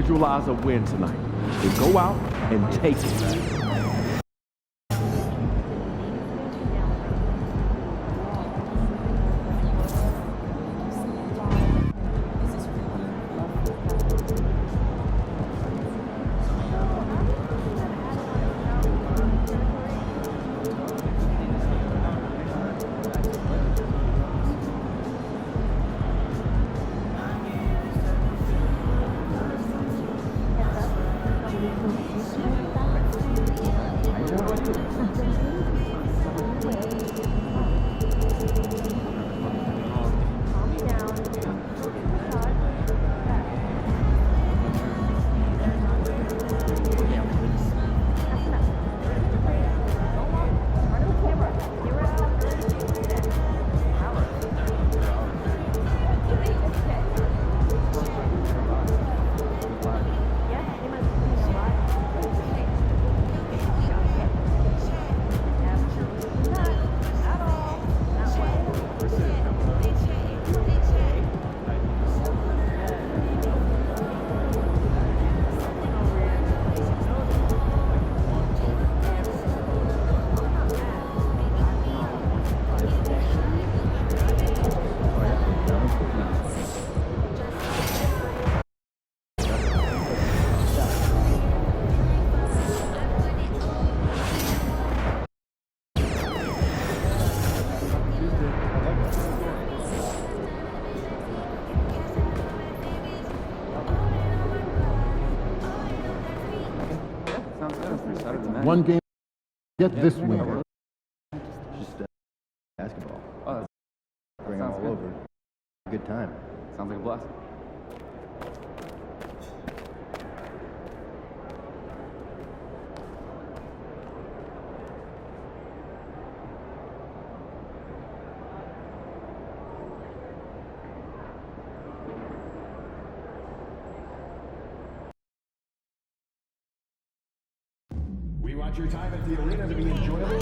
visualize a win tonight, then go out and take it. One game, get this win. Just basketball. Oh, Bring it all good. over. Good time. Sounds like a blast. We want your time at the arena to be enjoyable.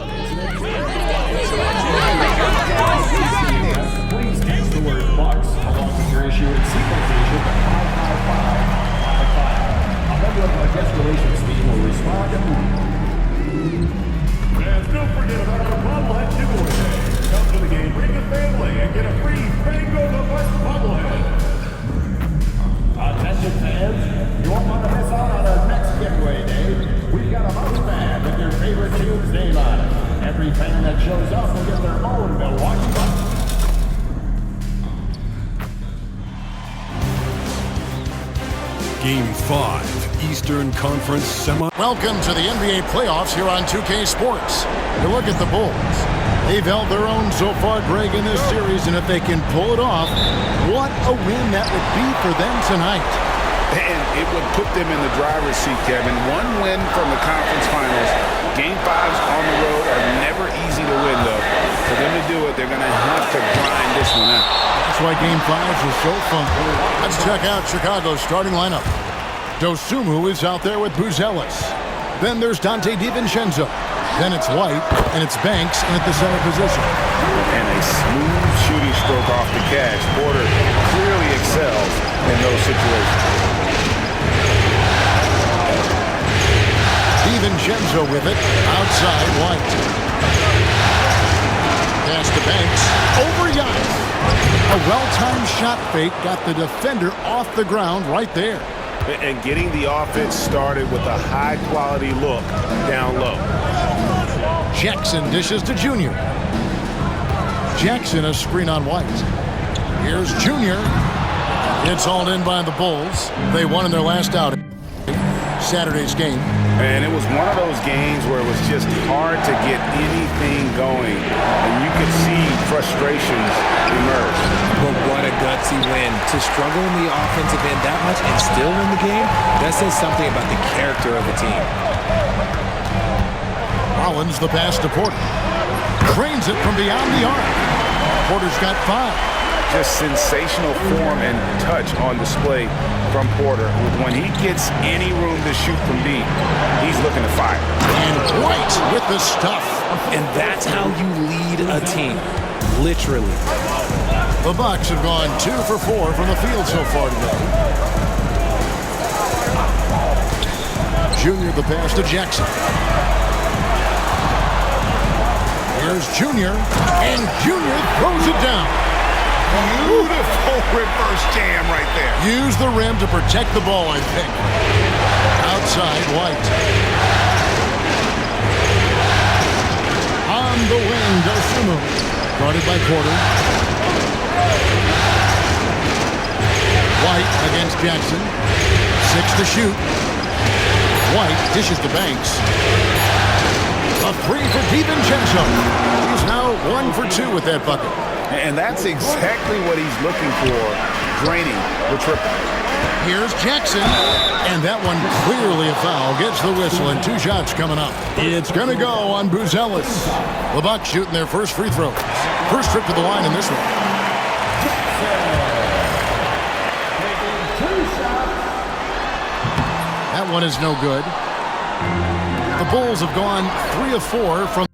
Please text the word Bucks along with your issue at Sequel Station 55555. A member of our guest relations team will respond immediately. And don't forget about our bobblehead giveaway. Come to the game, bring the family, and get a free Fango the Bucks bobblehead. Attention fans, you won't want to miss out on our next giveaway day. We've got a mouse pad with your favorite team's name on it. Every fan that shows up will get their own Milwaukee Bucks. Game 5, Eastern Conference Semi. Welcome to the NBA playoffs here on 2K Sports. You look at the Bulls. They've held their own so far, Greg, in this series, and if they can pull it off, what a win that would be for them tonight. And it would put them in the driver's seat, Kevin. One win from the conference finals. Game 5s on the road are never easy to win, though. For them to do it, they're going to have to grind this one out. That's why Game 5s are so fun. Let's check out Chicago's starting lineup. Dosunmu is out there with Buzelis. Then there's Dante DiVincenzo. Then it's White, and it's Banks in at the center position. And a smooth shooting stroke off the catch. Porter clearly excels in those situations. DiVincenzo with it, outside White. Pass to Banks, over Giannis. A well-timed shot fake got the defender off the ground right there. And getting the offense started with a high-quality look down low. Jackson dishes to Junior. Jackson a screen on White. Here's Junior. It's hauled in by the Bulls. They won in their last outing. Saturday's game. And it was one of those games where it was just hard to get anything going. And you could see frustrations emerge. But what a gutsy win. To struggle in the offensive end that much and still win the game, that says something about the character of the team. Rollins the pass to Porter. Trains it from beyond the arc. Porter's got 5. Just sensational form and touch on display from Porter. When he gets any room to shoot from deep, he's looking to fire. And White with the stuff. And that's how you lead a team. Literally. The Bucks have gone 2 for 4 from the field so far today. Junior the pass to Jackson. Here's Junior, and Junior throws it down. Beautiful reverse jam right there. Use the rim to protect the ball, I think. Outside, White. On the wing, Dosunmu. Guarded by Porter. White against Jackson. 6 to shoot. White dishes to Banks. A three for DiVincenzo. He's now 1 for 2 with that bucket. And that's exactly what he's looking for, draining the triple. Here's Jackson, and that one clearly a foul. Gets the whistle, and 2 shots coming up. It's going to go on Buzelis. The Bucks shooting their first free throw. First trip to the line in this one. That one is no good. The Bulls have gone 3 of 4 from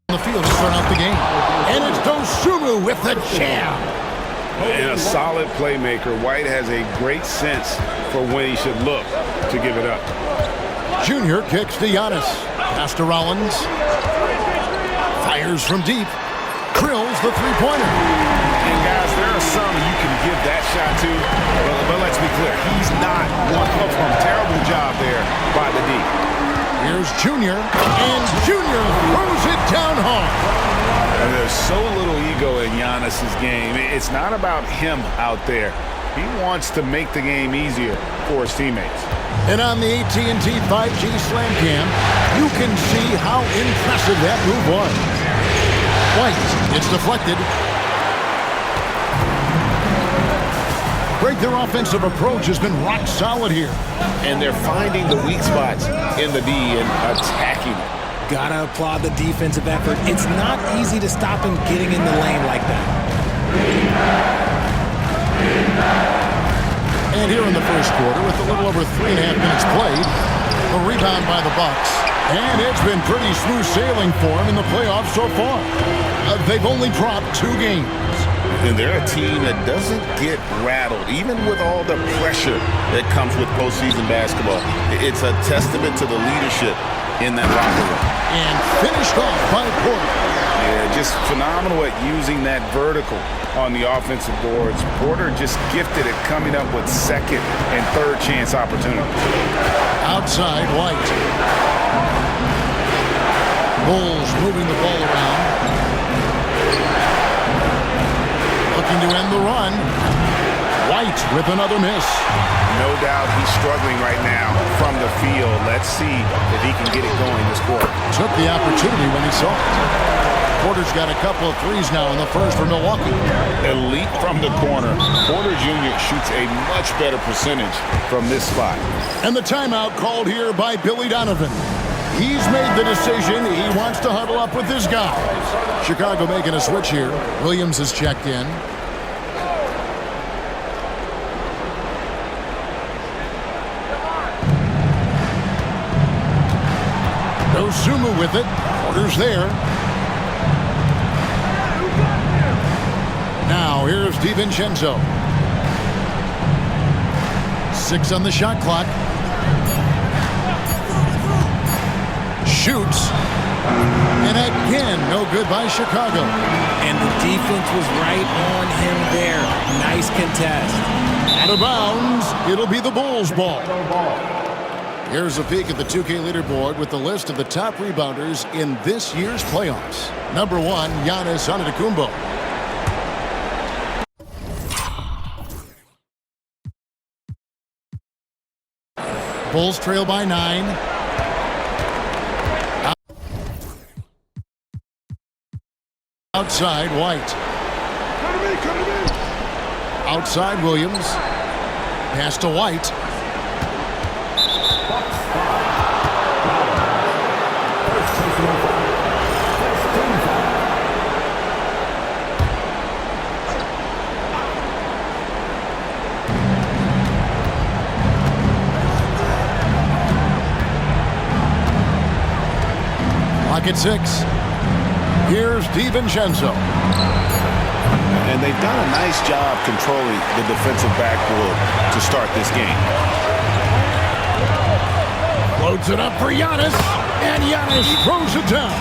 the field to start out the game. And it's Dosunmu with the jam. And a solid playmaker. White has a great sense for when he should look to give it up. Junior kicks to Giannis. Pass to Rollins. Fires from deep. Drills the three-pointer. And guys, there are some you can give that shot to, but let's be clear, he's not one of them. Terrible job there by the D. Here's Junior, and Junior throws it down hard. And there's so little ego in Giannis' game. It's not about him out there. He wants to make the game easier for his teammates. And on the AT&T 5G Slam Cam, you can see how impressive that move was. White, it's deflected. Greg, their offensive approach has been rock solid here. And they're finding the weak spots in the D and attacking it. Gotta applaud the defensive effort. It's not easy to stop him getting in the lane like that. And here in the first quarter, with a little over 3.5 minutes played, a rebound by the Bucks. And it's been pretty smooth sailing for them in the playoffs so far. They've only dropped 2 games. And they're a team that doesn't get rattled, even with all the pressure that comes with postseason basketball. It's a testament to the leadership in that locker room. And finished off by Porter. Yeah, just phenomenal at using that vertical on the offensive boards. Porter just gifted at coming up with second and third chance opportunities. Outside, White. Bulls moving the ball around. Looking to end the run. White with another miss. No doubt he's struggling right now from the field. Let's see if he can get it going this quarter. Took the opportunity when he saw it. Porter's got a couple of threes now in the first for Milwaukee. Elite from the corner. Porter Jr. shoots a much better percentage from this spot. And the timeout called here by Billy Donovan. He's made the decision. He wants to huddle up with his guys. Chicago making a switch here. Williams has checked in. Dosunmu with it. Porter's there. Now here's DiVincenzo. 6 on the shot clock. Shoots. And again, no good by Chicago. And the defense was right on him there. Nice contest. Out of bounds. It'll be the Bulls' ball. Here's a peek at the 2K leaderboard with the list of the top rebounders in this year's playoffs. Number 1, Giannis Antetokounmpo. Bulls trail by 9. Outside, White. Outside, Williams. Pass to White. Clock at 6. Here's DiVincenzo. And they've done a nice job controlling the defensive backboard to start this game. Loads it up for Giannis, and Giannis throws it down.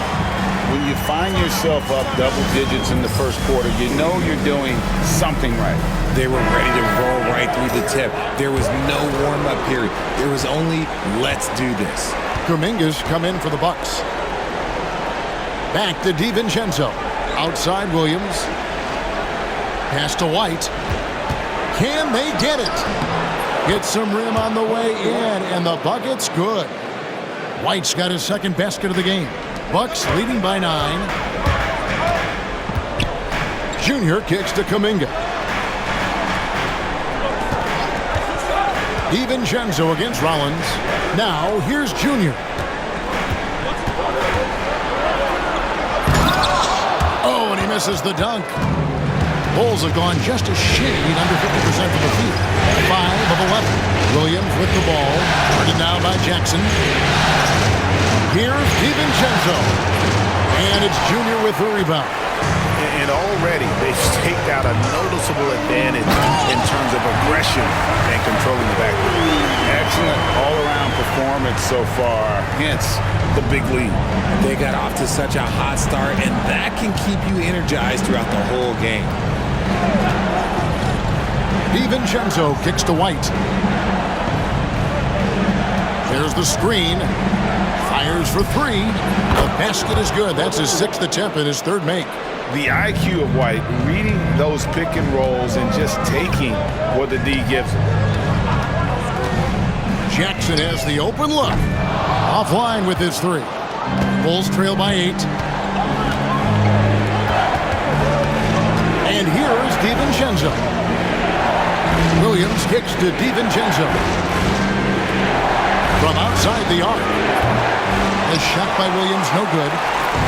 When you find yourself up double digits in the first quarter, you know you're doing something right. They were ready to roll right through the tip. There was no warm-up period. There was only, let's do this. Kuminga's come in for the Bucks. Back to DiVincenzo. Outside Williams. Pass to White. Can they get it? Get some rim on the way in, and the bucket's good. White's got his second basket of the game. Bucks leading by 9. Junior kicks to Kuminga. DiVincenzo against Rollins. Now here's Junior. Oh, and he misses the dunk. Bulls have gone just a shade under 50% from the field. 5 of 11. Williams with the ball. Turned now by Jackson. Here's DiVincenzo. And it's Junior with the rebound. And already they've staked out a noticeable advantage in terms of aggression and controlling the backcourt. Excellent all-around performance so far, hence the big lead. They got off to such a hot start, and that can keep you energized throughout the whole game. DiVincenzo kicks to White. There's the screen. Fires for 3. The basket is good. That's his 6th attempt and his 3rd make. The IQ of White, reading those pick and rolls and just taking what the D gives him. Jackson has the open look. Offline with his 3. Bulls trail by 8. And here is DiVincenzo. Williams kicks to DiVincenzo. From outside the arc. The shot by Williams, no good.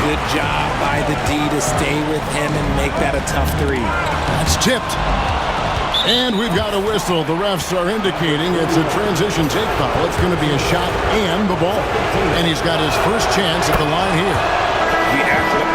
Good job by the D to stay with him and make that a tough 3. That's tipped. And we've got a whistle. The refs are indicating it's a transition take foul. It's going to be a shot and the ball. And he's got his first chance at the line here. The athlete.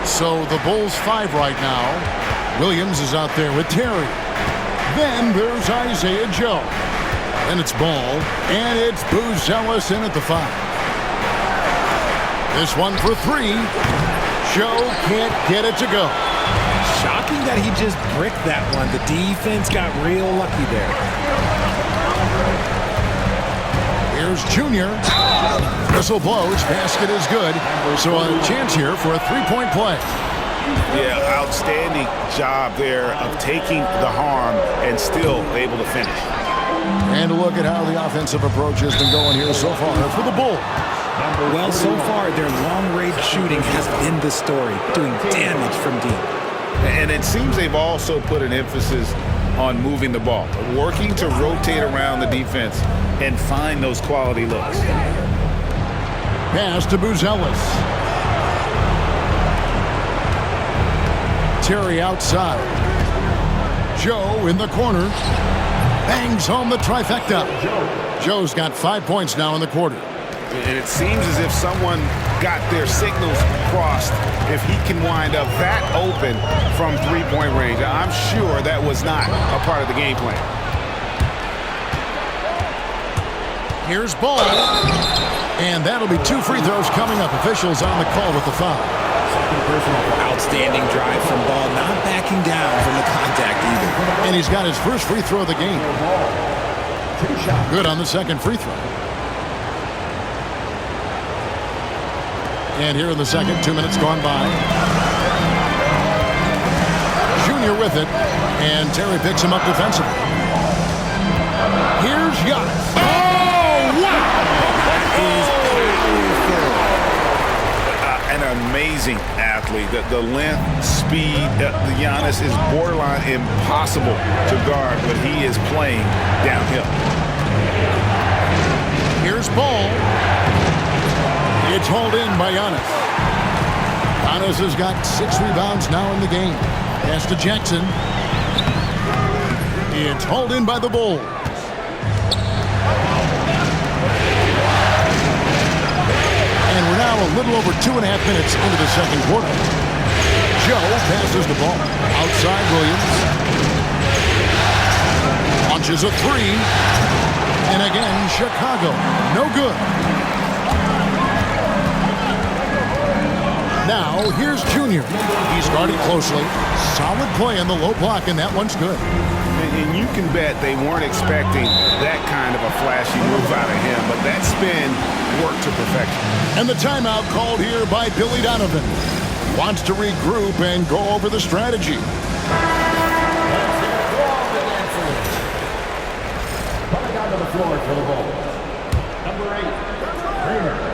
So the Bulls 5 right now. Williams is out there with Terry. Then there's Isaiah Joe. Then it's Ball. And it's Buzelis in at the 5. This one for 3. Joe can't get it to go. Shocking that he just bricked that one. The defense got real lucky there. Here's Junior. Whistle blows. Basket is good. So a chance here for a 3-point play. Yeah, outstanding job there of taking the harm and still able to finish. And look at how the offensive approach has been going here so far for the Bulls. Well, so far, their long-range shooting has been the story, doing damage from deep. And it seems they've also put an emphasis on moving the ball, working to rotate around the defense and find those quality looks. Pass to Buzelis. Terry outside. Joe in the corner. Bangs home the trifecta. Joe's got 5 points now in the quarter. And it seems as if someone got their signals crossed if he can wind up that open from three-point range. I'm sure that was not a part of the game plan. Here's Ball. And that'll be 2 free throws coming up. Officials on the call with the foul. Outstanding drive from Ball, not backing down from the contact either. And he's got his first free throw of the game. Good on the second free throw. And here in the second, 2 minutes gone by. Junior with it, and Terry picks him up defensively. Here's Giannis. Oh, wow! An amazing athlete. The length, speed, the Giannis is borderline impossible to guard when he is playing downhill. Here's Ball. It's hauled in by Giannis. Giannis has got 6 rebounds now in the game. Pass to Jackson. It's hauled in by the Bulls. now a little over 2.5 minutes into the second quarter. Joe passes the ball. Outside Williams. Launches a three. And again, Chicago. No good. Now, here's Junior. He's guarded closely. Solid play in the low block, and that one's good. And you can bet they weren't expecting that kind of a flashy move out of him, but that spin worked to perfection. And the timeout called here by Billy Donovan. Wants to regroup and go over the strategy. Coming down to the floor for the ball. Number 8, Kramer.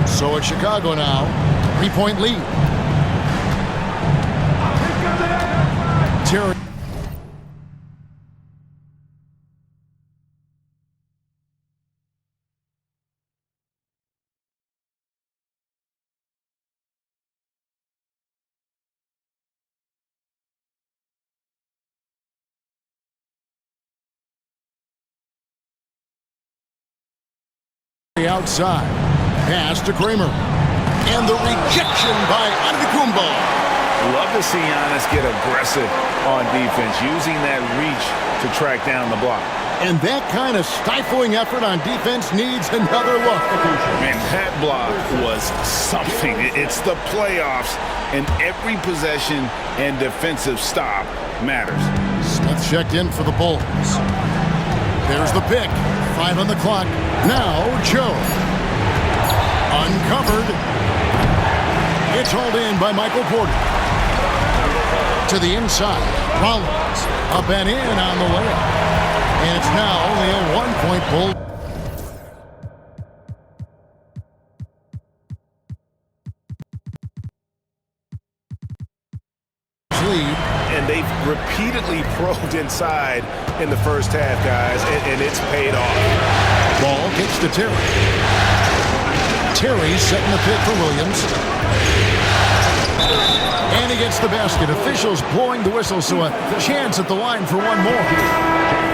So it's Chicago now. 3-point lead. Terry. Outside. Pass to Kramer. And the rejection by Antetokounmpo. Love to see Giannis get aggressive on defense, using that reach to track down the block. And that kind of stifling effort on defense needs another look. Man, that block was something. It's the playoffs, and every possession and defensive stop matters. Smith checked in for the Bulls. There's the pick. 5 on the clock. Now, Joe. Uncovered. It's hauled in by Michael Porter. To the inside. Rollins. Up and in on the layup. And it's now only a 1-point Bull. Lead. And they've repeatedly probed inside in the first half, guys, and it's paid off. Ball kicks to Terry. Terry setting the pick for Williams. And he gets the basket. Officials blowing the whistle, so a chance at the line for one more.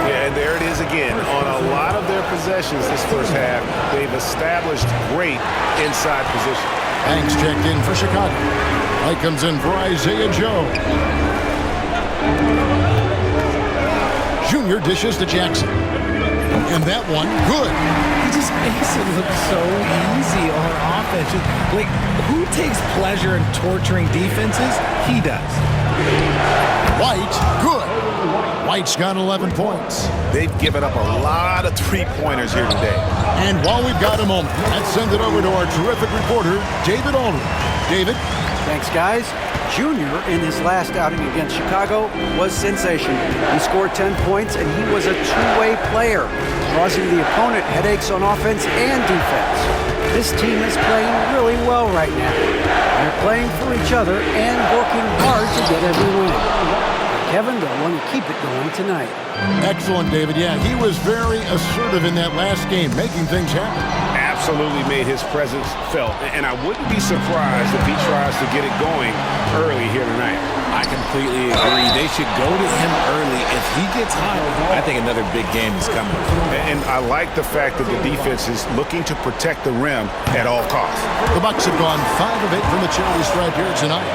Yeah, and there it is again. On a lot of their possessions this first half, they've established great inside position. Banks checked in for Chicago. Light comes in for Isaiah Joe. Junior dishes to Jackson. And that one, good. He just makes it look so easy on offense. Like, who takes pleasure in torturing defenses? He does. White, good. White's got 11 points. They've given up a lot of three-pointers here today. And while we've got a moment, let's send it over to our terrific reporter, David Aldridge. David? Thanks, guys. Junior, in his last outing against Chicago, was sensational. He scored 10 points, and he was a two-way player, causing the opponent headaches on offense and defense. This team is playing really well right now. They're playing for each other and working hard to get every win. Kevin, they'll want to keep it going tonight. Excellent, David. Yeah, he was very assertive in that last game, making things happen. Absolutely made his presence felt. And I wouldn't be surprised if he tries to get it going early here tonight. I completely agree. They should go to him early. If he gets hot, I think another big game is coming. And I like the fact that the defense is looking to protect the rim at all costs. The Bucks have gone 5 of 8 from the charity stripe here tonight.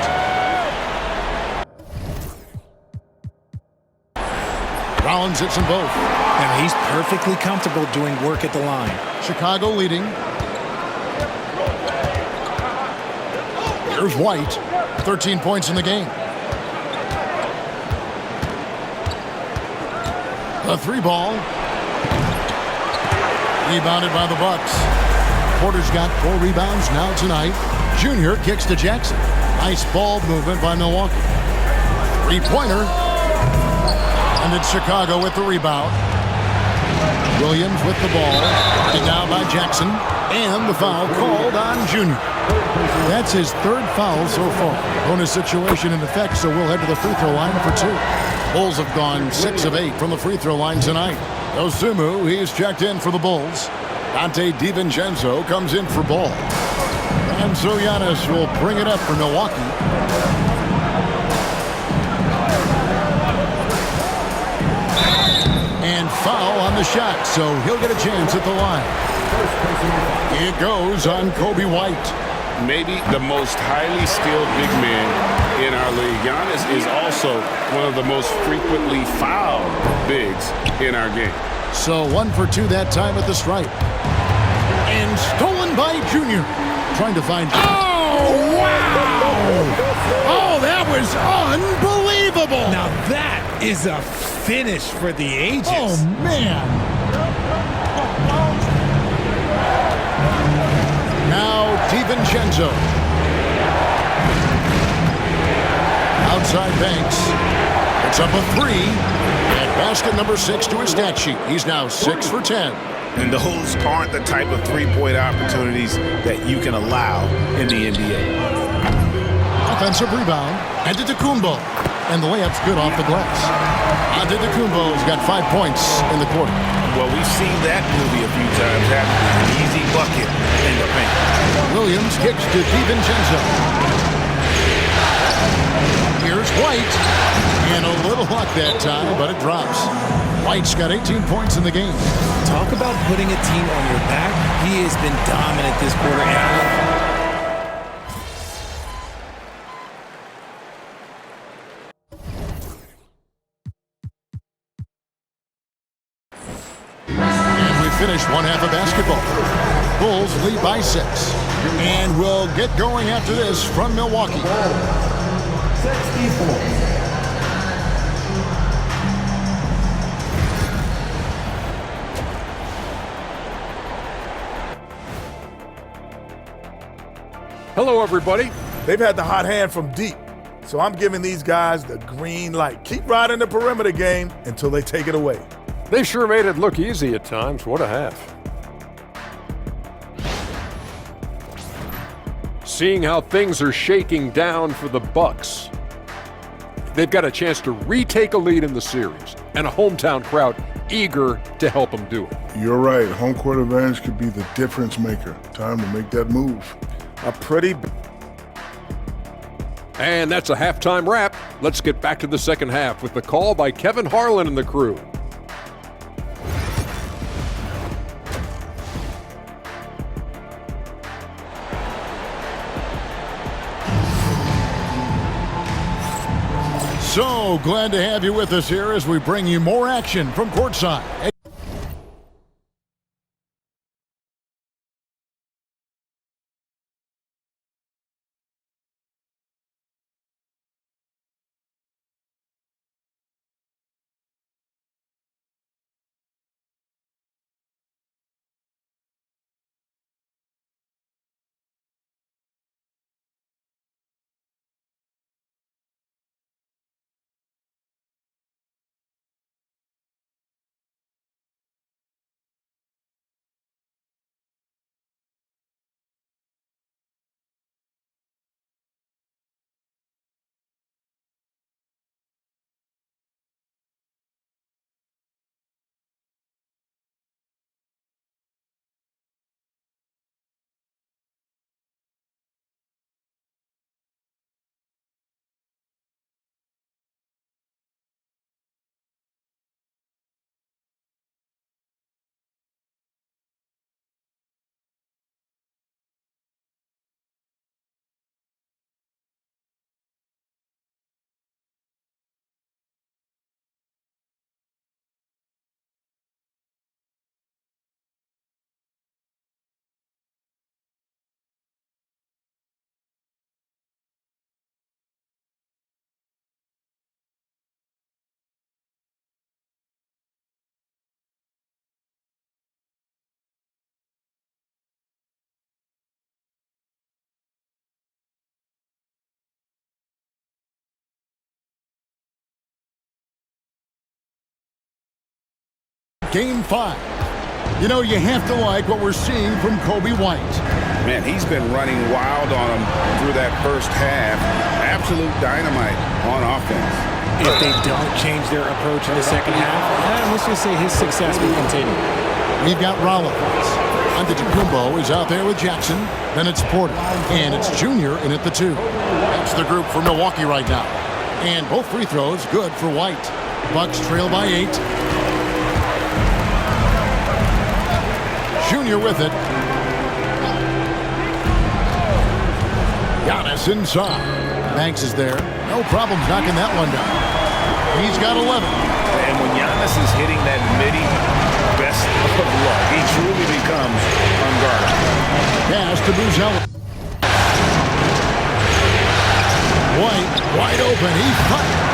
Rollins hits them both. Now he's perfectly comfortable doing work at the line. Chicago leading. Here's White. 13 points in the game. The 3-ball. Rebounded by the Bucks. Porter's got 4 rebounds now tonight. Junior kicks to Jackson. Nice ball movement by Milwaukee. 3-pointer. And it's Chicago with the rebound. Williams with the ball. And now by Jackson. And the foul called on Junior. That's his 3rd foul so far. Bonus situation in effect, so we'll head to the free throw line for 2. Bulls have gone 6 of 8 from the free throw line tonight. Dosunmu, he's checked in for the Bulls. Dante DiVincenzo comes in for ball. And so Giannis will bring it up for Milwaukee. And foul on the shot, so he'll get a chance at the line. It goes on Kobe White. Maybe the most highly skilled big man in our league. Giannis is also one of the most frequently fouled bigs in our game. So 1 for 2 that time at the stripe. And stolen by Junior. Trying to find... Oh, wow! Oh, that was unbelievable! Now that is a finish for the ages. Oh, man! Now DiVincenzo. Outside Banks. It's up a 3. And basket number 6 to his stat sheet. He's now 6 for 10. And those aren't the type of three-point opportunities that you can allow in the NBA. Offensive rebound. Antetokounmpo. And the layup's good off the glass. Antetokounmpo's got 5 points in the quarter. Well, we've seen that movie a few times happen. An easy bucket in the paint. Williams kicks to DiVincenzo. Here's White. And a little luck that time, but it drops. White's got 18 points in the game. Talk about putting a team on your back. He has been dominant this quarter. And we finished 1 half of basketball. Bulls lead by 6. And we'll get going after this from Milwaukee. 64. Hello, everybody. They've had the hot hand from deep, so I'm giving these guys the green light. Keep riding the perimeter game until they take it away. They sure made it look easy at times. What a half. Seeing how things are shaking down for the Bucks, they've got a chance to retake a lead in the series and a hometown crowd eager to help them do it. You're right. Home court advantage could be the difference maker. Time to make that move. And that's a halftime wrap. Let's get back to the second half with the call by Kevin Harlan and the crew. So glad to have you with us here as we bring you more action from courtside. Game 5. You know, you have to like what we're seeing from Coby White. Man, he's been running wild on them through that first half. Absolute dynamite on offense. If they don't change their approach in the second half, let's just say his success will continue. We've got Rollins. Antetokounmpo is out there with Jackson. Then it's Porter. And it's Junior in at the 2. That's the group for Milwaukee right now. And both free throws good for White. Bucks trail by 8. Junior with it. Giannis inside. Banks is there. No problem knocking that one down. He's got 11. And when Giannis is hitting that midi, best of luck. He truly becomes unguardable. Pass to Buzelis. White, wide open. He fired.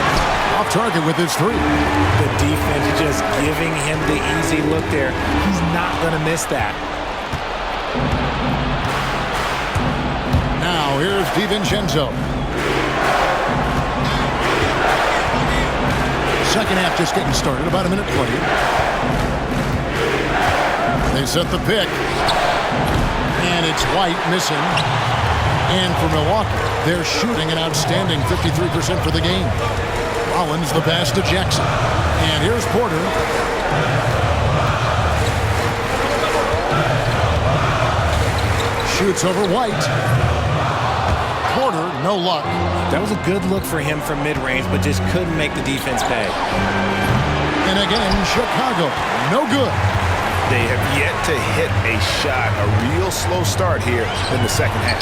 Off target with his 3. The defense just giving him the easy look there. He's not going to miss that. Now here's DiVincenzo. Second half just getting started. About a minute played. They set the pick. And it's White missing. And for Milwaukee, they're shooting an outstanding 53% for the game. Rollins the pass to Jackson. And here's Porter. Shoots over White. Porter, no luck. That was a good look for him from mid-range, but just couldn't make the defense pay. And again, Chicago, no good. They have yet to hit a shot. A real slow start here in the second half.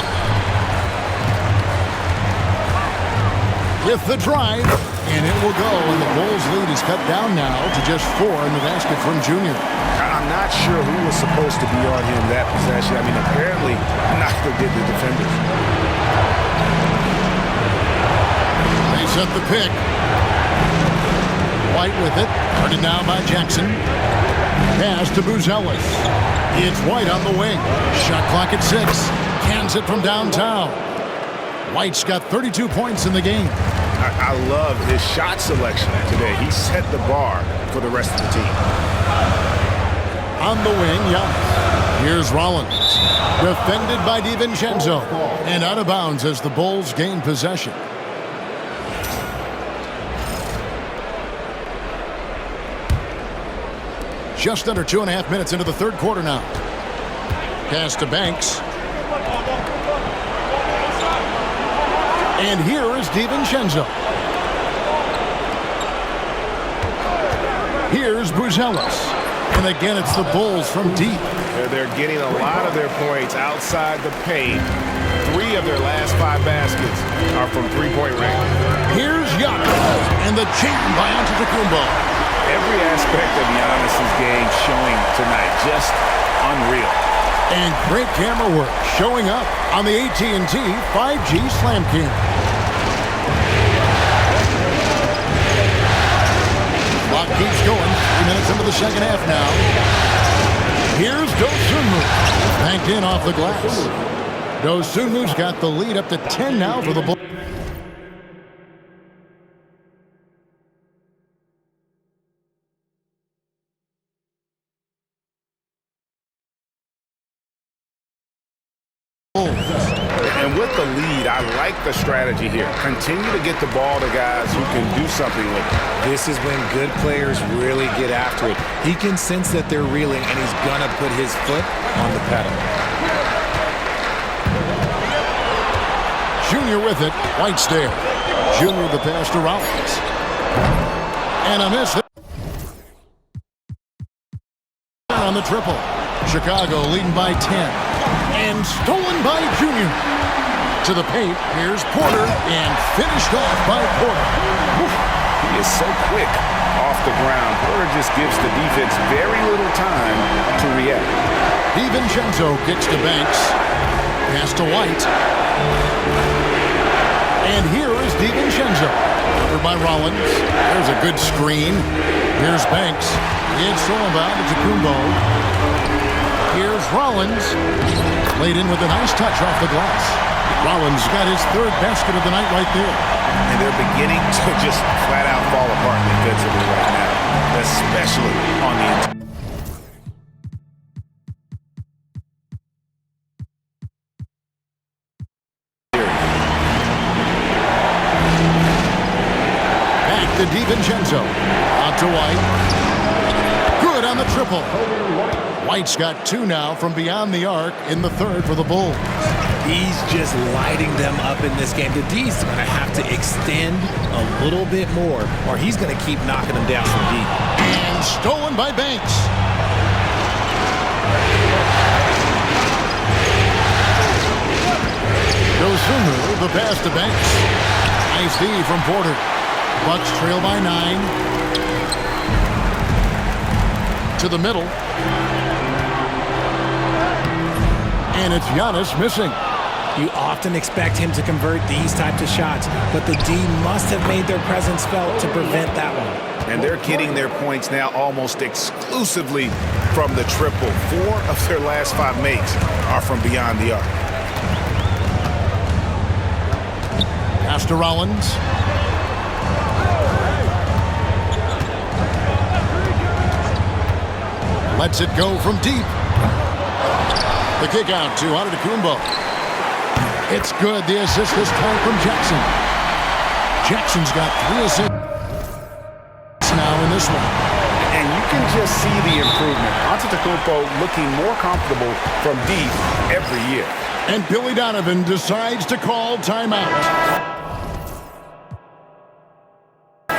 With the drive, and it will go, and the Bulls' lead is cut down now to just 4 in the basket from Junior. I'm not sure who was supposed to be on him that possession. I mean, apparently, neither did the defenders. They set the pick. White with it, guarded now by Jackson. Pass to Buzelis. It's White on the wing. Shot clock at 6. Cans it from downtown. White's got 32 points in the game. I love his shot selection today. He set the bar for the rest of the team. On the wing, Giannis. Here's Rollins. Defended by DiVincenzo. And out of bounds as the Bulls gain possession. Just under 2.5 minutes into the third quarter now. Pass to Banks. And here is DiVincenzo. Here's Buzelis. And again, it's the Bulls from deep. They're getting a lot of their points outside the paint. 3 of their last 5 baskets are from three-point range. Here's Giannis. And the jam by Antetokounmpo. Every aspect of Giannis' game showing tonight. Just unreal. And great camera work showing up on the AT&T 5G Slam Cam. Clock keeps going. 3 minutes into the second half now. Here's Dosunmu. Banked in off the glass. Dosunmu's got the lead up to 10 now for the Bulls. And with the lead, I like the strategy here. Continue to get the ball to guys who can do something with it. This is when good players really get after it. He can sense that they're reeling, and he's going to put his foot on the pedal. Junior with it. White's there. Junior the pass to Rollins. And a miss on the triple. Chicago leading by 10. And stolen by Junior. To the paint, here's Porter, and finished off by Porter. He is so quick off the ground. Porter just gives the defense very little time to react. DiVincenzo kicks to Banks. Pass to White. And here is DiVincenzo. Covered by Rollins. There's a good screen. Here's Banks. It's stolen by Antetokounmpo. Here's Rollins. Laid in with a nice touch off the glass. Rollins got his 3rd basket of the night right there. And they're beginning to just flat out fall apart defensively right now, especially on the triple. White's got 2 now from beyond the arc in the third for the Bulls. He's just lighting them up in this game. The D's going to have to extend a little bit more, or he's going to keep knocking them down from deep. And stolen by Banks. Dosunmu, the pass to Banks. Nice D from Porter. Bucks trail by 9. To the middle. And it's Giannis missing. You often expect him to convert these types of shots, but the D must have made their presence felt to prevent that one. And they're getting their points now almost exclusively from the triple. 4 of their last 5 makes are from beyond the arc. Pass to Rollins. Lets it go from deep. The kick out to Antetokounmpo. It's good. The assist this time from Jackson. Jackson's got 3 assists now in this one. And you can just see the improvement. Antetokounmpo looking more comfortable from deep every year. And Billy Donovan decides to call timeout.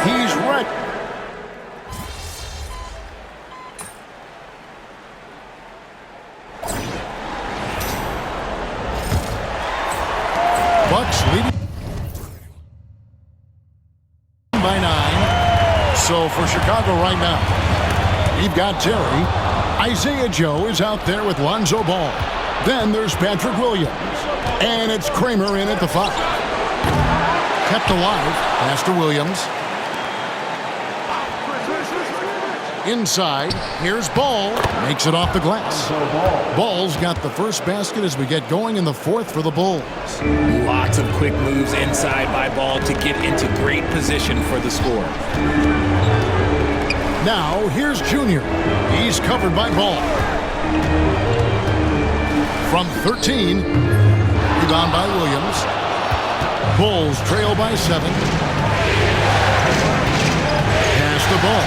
He's right. Bucks leading by 9. So for Chicago right now, we've got Terry. Isaiah Joe is out there with Lonzo Ball. Then there's Patrick Williams. And it's Kramer in at the 5. Kept alive. Pass to Williams. Inside, here's Ball. Makes it off the glass. Ball's got the first basket as we get going in the 4th for the Bulls. Lots of quick moves inside by Ball to get into great position for the score. Now, here's Junior. He's covered by Ball. From 13, rebound by Williams. Bulls trail by 7. Pass the Ball.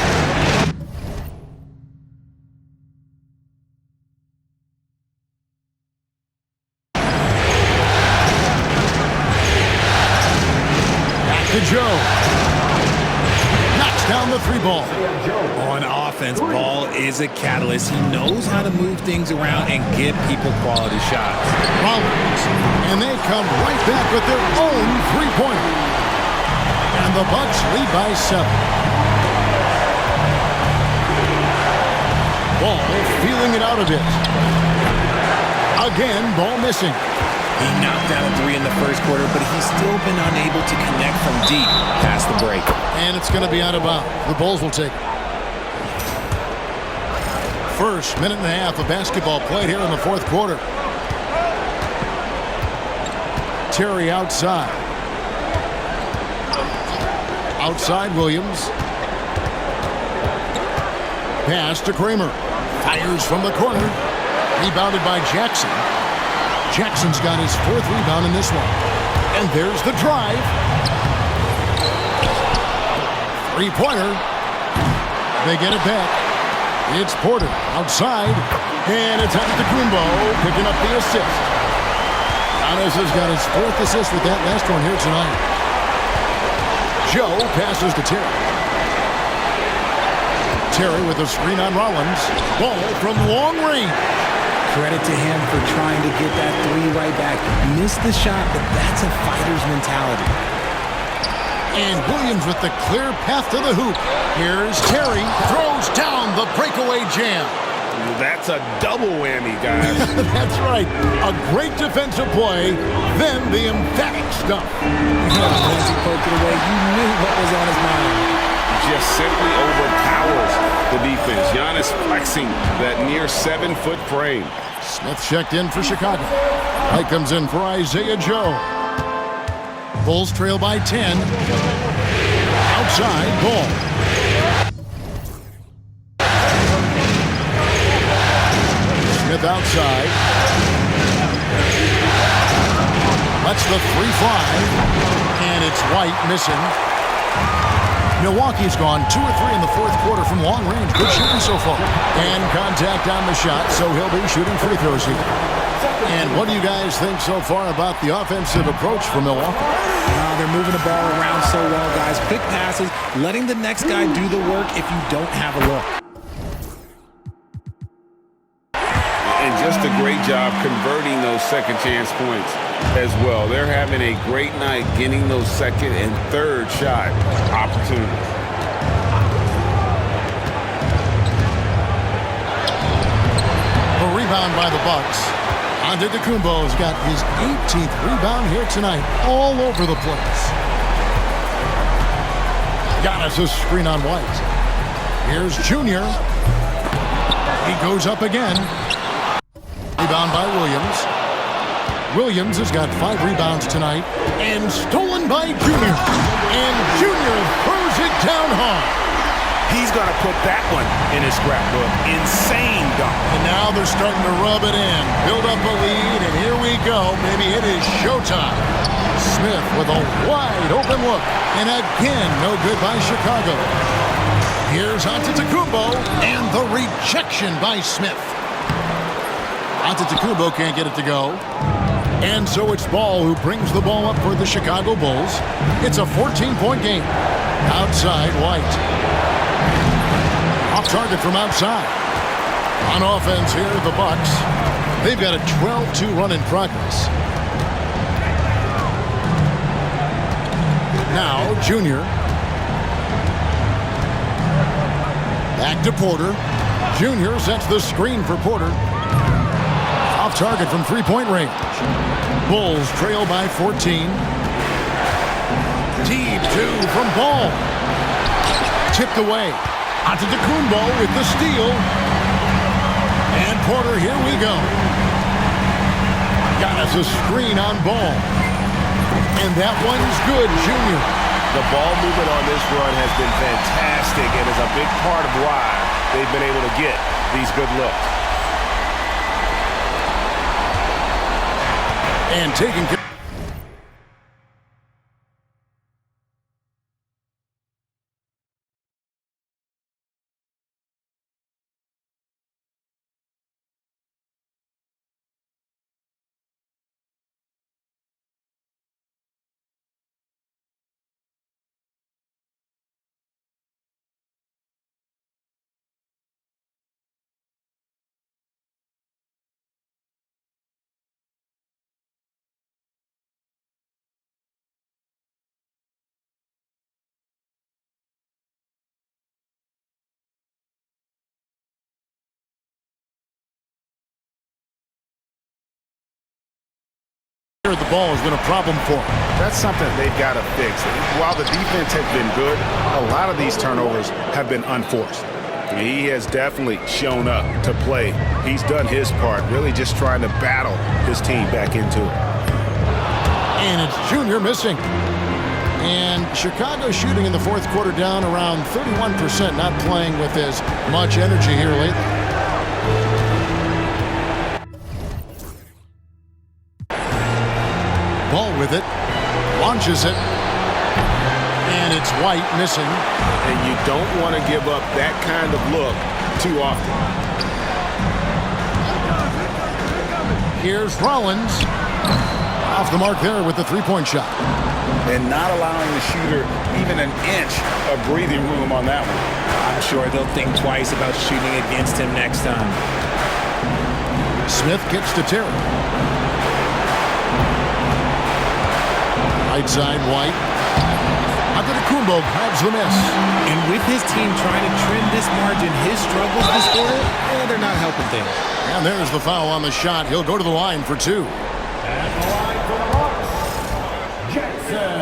Joe knocks down the 3 ball. On offense, Ball is a catalyst. He knows how to move things around and give people quality shots. Rollins, and they come right back with their own 3-pointer. And the Bucks lead by 7. Ball feeling it out a bit. Again, Ball missing. He knocked down a 3 in the first quarter, but he's still been unable to connect from deep past the break. And it's going to be out of bounds. The Bulls will take it. First minute and a half of basketball played here in the 4th quarter. Terry outside. Outside Williams. Pass to Kramer. Fires from the corner. Rebounded by Jackson. Jackson's got his 4th rebound in this one. And there's the drive. 3-pointer. They get it back. It's Porter outside. And it's Antetokounmpo picking up the assist. Giannis has got his 4th assist with that last one here tonight. Joe passes to Terry. Terry with a screen on Rollins. Ball from long range. Credit to him for trying to get that 3 right back. Missed the shot, but that's a fighter's mentality. And Williams with the clear path to the hoop. Here's Terry. Throws down the breakaway jam. That's a double whammy, guys. That's right. A great defensive play, then the emphatic stuff. Once he poked it away, you knew what was on his mind. Just simply overpowers the defense. Giannis flexing that near 7-foot frame. Smith checked in for Chicago. White comes in for Isaiah Joe. Bulls trail by 10. Outside, Ball. Smith outside. Lets the 3 fly. And it's White missing. Milwaukee's gone 2 or 3 in the fourth quarter from long range. Good shooting so far. And contact on the shot, so he'll be shooting free throws here. And what do you guys think so far about the offensive approach from Milwaukee? They're moving the ball around so well, guys. Quick passes, letting the next guy do the work if you don't have a look. And just a great job converting those second chance points as well. They're having a great night getting those second and third shot opportunities. A rebound by the Bucks. Antetokounmpo's got his 18th rebound here tonight, all over the place. Giannis' screen on White. Here's Junior. He goes up again. Rebound by Williams. Williams has got 5 rebounds tonight, and stolen by Junior. And Junior throws it down hard. He's going to put that one in his scrapbook. Insane dunk. And now they're starting to rub it in. Build up a lead, and here we go. Maybe it is showtime. Smith with a wide open look. And again, no good by Chicago. Here's Antetokounmpo, and the rejection by Smith. Antetokounmpo can't get it to go. And so it's Ball who brings the ball up for the Chicago Bulls. It's a 14-point game. Outside, White. Off target from outside. On offense here, the Bucks. They've got a 12-2 run in progress. Now, Junior. Back to Porter. Junior sets the screen for Porter. Off target from three-point range. Bulls trail by 14. Deep 2 from Ball. Tipped away. Antetokounmpo with the steal. And Porter, here we go. Got us a screen on Ball. And that one's good, Junior. The ball movement on this run has been fantastic and is a big part of why they've been able to get these good looks. And taking care. The ball has been a problem for him. That's something they've got to fix. While the defense has been good, a lot of these turnovers have been unforced. He has definitely shown up to play. He's done his part, really just trying to battle his team back into it. And it's Junior missing. And Chicago shooting in the fourth quarter down around 31%, not playing with as much energy here lately. Ball with it, launches it, and it's White missing. And you don't want to give up that kind of look too often. Here's Rollins. Off the mark there with the three-point shot. And not allowing the shooter even an inch of breathing room on that one. I'm sure they'll think twice about shooting against him next time. Smith gets to Terry. Right side, White. Antetokounmpo grabs the miss. And with his team trying to trim this margin, his struggles this quarter, they're not helping things. And there's the foul on the shot. He'll go to the line for 2. At the line for the Bucks, Jackson.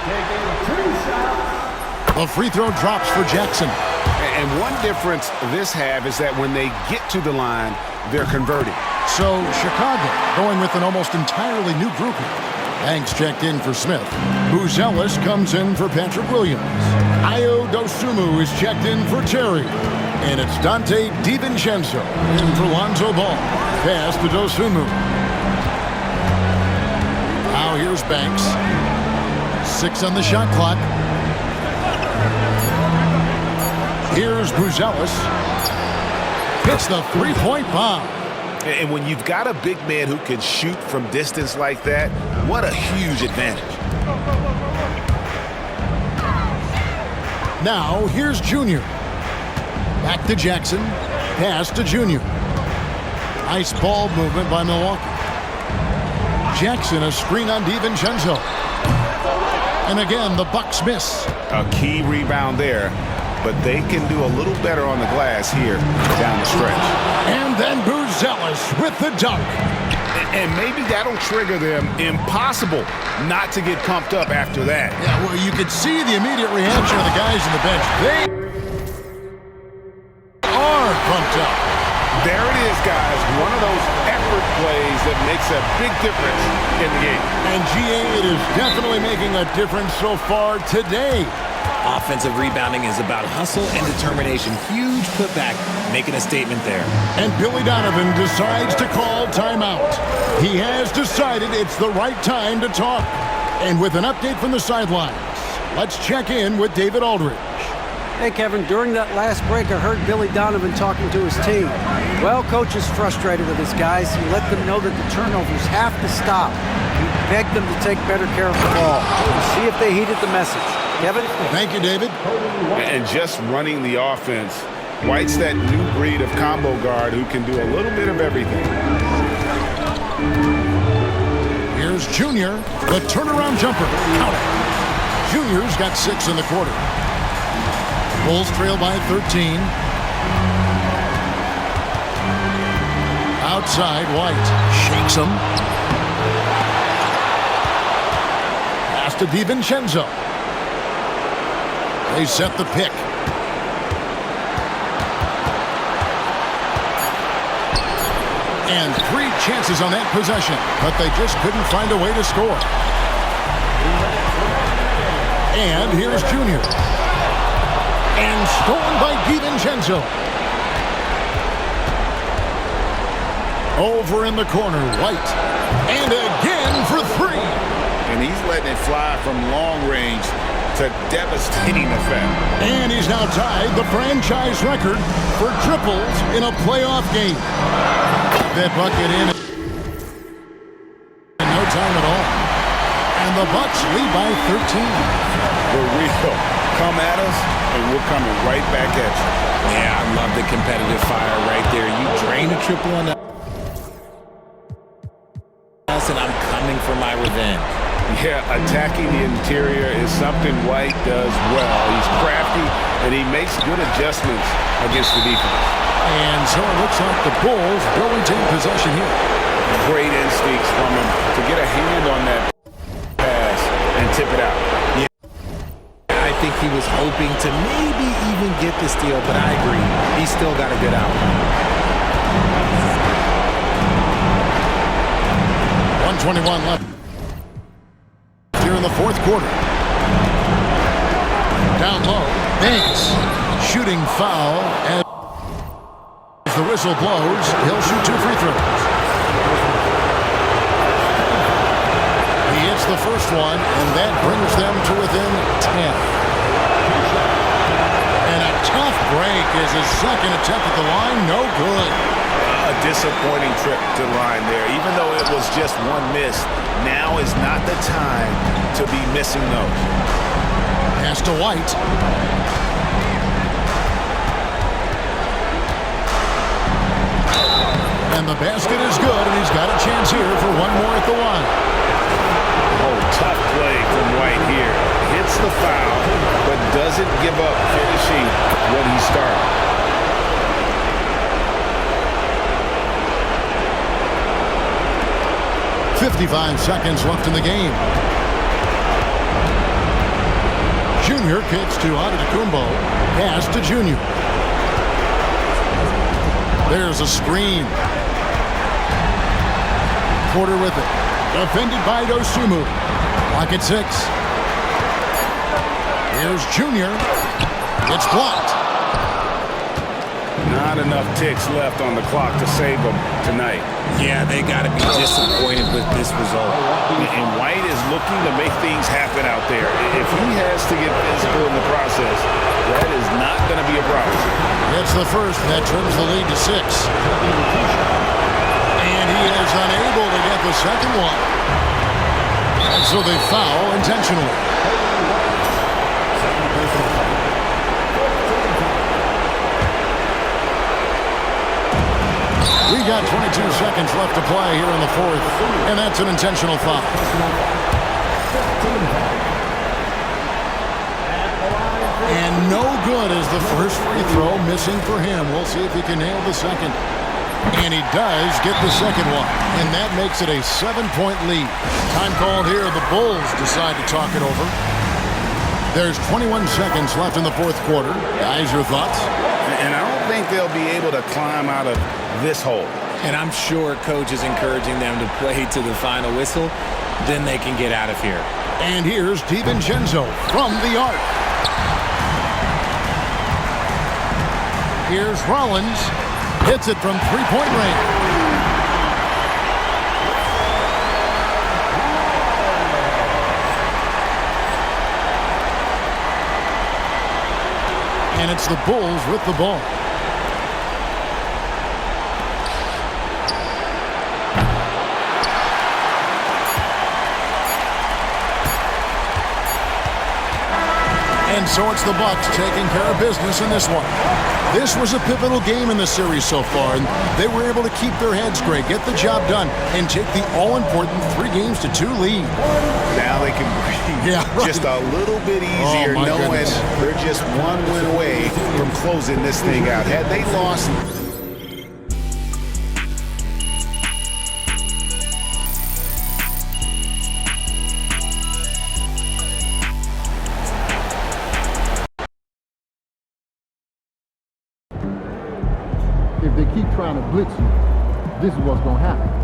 Taking 2 shots. The free throw drops for Jackson. And one difference this have is that when they get to the line, they're converting. So Chicago going with an almost entirely new grouping. Banks checked in for Smith. Buzelis comes in for Patrick Williams. Ayo Dosunmu is checked in for Terry. And it's Donte DiVincenzo in for Lonzo Ball. Pass to Dosunmu. Now here's Banks. 6 on the shot clock. Here's Buzelis. Hits the three-point bomb. And when you've got a big man who can shoot from distance like that, what a huge advantage. Now, here's Junior. Back to Jackson. Pass to Junior. Nice ball movement by Milwaukee. Jackson, a screen on DiVincenzo. And again, the Bucks miss. A key rebound there, but they can do a little better on the glass here down the stretch. And then Buzelis with the dunk. And maybe that'll trigger them. Impossible not to get pumped up after that. Yeah, well, you could see the immediate reaction of the guys on the bench. They are pumped up. There it is, guys. One of those effort plays that makes a big difference in the game. And GA, it is definitely making a difference so far today. Offensive rebounding is about hustle and determination. Huge putback, making a statement there. And Billy Donovan decides to call timeout. He has decided it's the right time to talk. And with an update from the sidelines, let's check in with David Aldridge. Hey, Kevin, during that last break, I heard Billy Donovan talking to his team. Well, coach is frustrated with his guys. He let them know that the turnovers have to stop. He begged them to take better care of the ball. We'll see if they heeded the message. Kevin? Thank you, David. And just running the offense, White's that new breed of combo guard who can do a little bit of everything. Here's Junior, the turnaround jumper. Count it. Junior's got 6 in the quarter. Bulls trail by 13. Outside, White shakes him. Pass to DiVincenzo. They set the pick. And 3 chances on that possession, but they just couldn't find a way to score. And here's Junior. And stolen by DiVincenzo. Over in the corner, White. And again for 3. And he's letting it fly from long range to devastating effect. And he's now tied the franchise record for triples in a playoff game. That bucket in no time at all. And the Bucks lead by 13. For real. Come at us, and we're coming right back at you. Yeah, I love the competitive fire right there. You drain a triple on us, and I'm coming for my revenge. Yeah, attacking the interior is something White does well. He's crafty, and he makes good adjustments against the defense. And so it looks like the Bulls will retain possession here. Great instincts from him to get a hand on that pass and tip it out. Yeah, I think he was hoping to maybe even get the steal, but I agree. He's still got a good out. 1:21 left here in the fourth quarter. Down low, Banks shooting foul as the whistle blows. He'll shoot 2 free throws. He hits the first one, and that brings them to within 10. And a tough break is his second attempt at the line. No good. A disappointing trip to the line there. Even though it was just one miss, now is not the time to be missing those. Pass to White. And the basket is good, and he's got a chance here for one more at the line. Oh, tough play from White here. Hits the foul, but doesn't give up finishing what he started. .55 seconds left in the game. Junior kicks to Antetokounmpo. Pass to Junior. There's a screen. Porter with it. Defended by Dosumu. Clock at 6. Here's Junior. It's blocked. Not not enough ticks left on the clock to save them tonight. Yeah, they got to be disappointed with this result. And White is looking to make things happen out there. If he has to get physical in the process, that is not going to be a problem. It's the first, and that trims the lead to 6. And he is unable to get the second one. And so they foul intentionally. We got 22 seconds left to play here in the fourth, and that's an intentional foul. And no good is the first free throw, missing for him. We'll see if he can nail the second. And he does get the second one, and that makes it a 7-point lead. Time called here. The Bulls decide to talk it over. There's 21 seconds left in the fourth quarter. Guys, your thoughts? And I don't think they'll be able to climb out of this hole. And I'm sure coach is encouraging them to play to the final whistle. Then they can get out of here. And here's DiVincenzo from the arc. Here's Rollins. Hits it from three-point range. And it's the Bulls with the ball. And so it's the Bucks taking care of business in this one. This was a pivotal game in the series so far, and they were able to keep their heads straight, get the job done, and take the all-important 3-2 lead. Now they can breathe just a little bit easier, knowing they're just one win away from closing this thing out. Had they lost... If they keep trying to blitz you, this is what's going to happen.